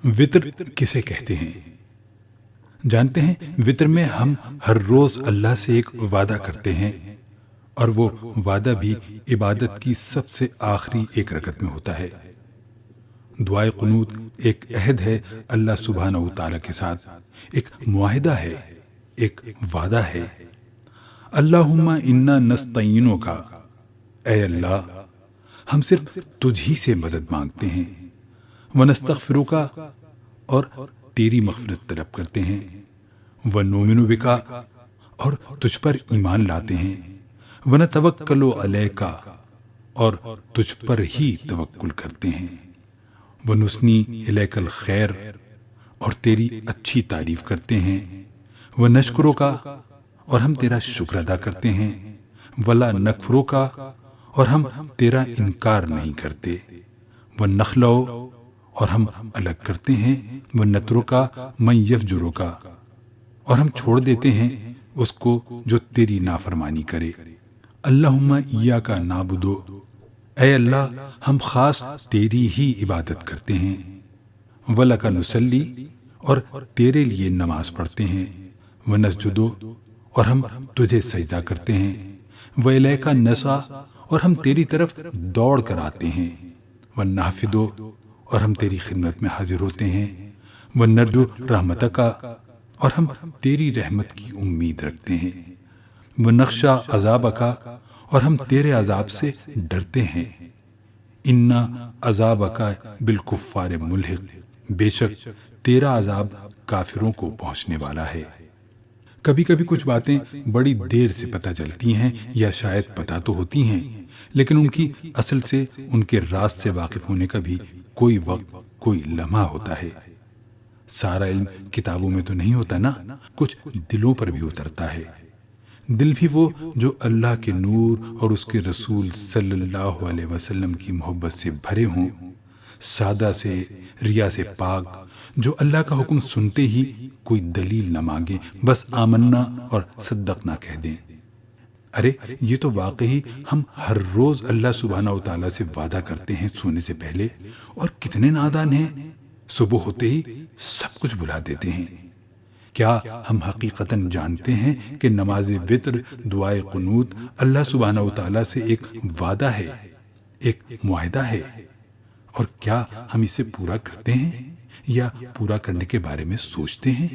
وطر کسے کہتے ہیں؟ جانتے ہیں، وطر میں ہم ہر روز اللہ سے ایک وعدہ کرتے ہیں، اور وہ وعدہ بھی عبادت کی سب سے آخری ایک رکعت میں ہوتا ہے۔ دعائے قنوت ایک عہد ہے اللہ سبحانہ و تعالیٰ کے ساتھ، ایک معاہدہ ہے، ایک وعدہ ہے۔ اللہم انا نستعینک، اے اللہ ہم صرف تجھ ہی سے مدد مانگتے ہیں، ونستغفرک، اور تیری مغفرت طلب کرتے ہیں، ونؤمن بک، اور تجھ پر ایمان لاتے ہیں، ونتوکل علیک، اور تجھ پر ہی توکل کرتے ہیں، ونثنی الیک الخیر، اور تیری اچھی تعریف کرتے ہیں، ونشکرک، اور ہم تیرا شکر ادا کرتے ہیں، ولا نکفرک، اور ہم تیرا انکار نہیں کرتے، ونخلع، اور ہم الگ کرتے ہیں، ونترک من یفجرک، اور ہم چھوڑ دیتے ہیں اس کو جو تیری نافرمانی کرے۔ اللہم ایاک نعبد، اے اللہ ہم خاص تیری ہی عبادت کرتے ہیں، ولک نصلی، اور تیرے لیے نماز پڑھتے ہیں، ونسجد، اور ہم تجھے سجدہ کرتے ہیں، وإلیک نسعی، اور ہم تیری طرف دوڑ کر آتے ہیں، ونحفد، اور ہم تیری خدمت میں حاضر ہوتے ہیں، ونرجو رحمتک، اور ہم تیری رحمت کی امید رکھتے ہیں، ونخشی عذابک، اور ہم تیرے عذاب سے ڈرتے ہیں، ان عذابک بالکفار ملحق، بے شک تیرا عذاب کافروں کو پہنچنے والا ہے۔ کبھی کبھی کچھ باتیں بڑی دیر سے پتہ چلتی ہیں، یا شاید پتہ تو ہوتی ہیں، لیکن ان کی اصل سے، ان کے راز سے واقف ہونے کا بھی کوئی وقت، کوئی لمحہ ہوتا ہے۔ سارا علم کتابوں میں تو نہیں ہوتا نا، کچھ دلوں پر بھی اترتا ہے۔ دل بھی وہ جو اللہ کے نور اور اس کے رسول صلی اللہ علیہ وسلم کی محبت سے بھرے ہوں، سادہ سے، ریا سے پاک، جو اللہ کا حکم سنتے ہی کوئی دلیل نہ مانگیں، بس آمنا اور صدقنا کہہ دیں۔ ارے یہ تو واقعی ہم ہر روز اللہ سبحانہ و تعالیٰ سے وعدہ کرتے ہیں سونے سے پہلے، اور کتنے نادان ہیں، صبح ہوتے ہی سب کچھ بھلا دیتے ہیں۔ کیا ہم حقیقتاً جانتے ہیں کہ نماز وطر، دعائے قنوت اللہ سبحانہ و تعالیٰ سے ایک وعدہ ہے، ایک معاہدہ ہے، اور کیا ہم اسے پورا کرتے ہیں یا پورا کرنے کے بارے میں سوچتے ہیں؟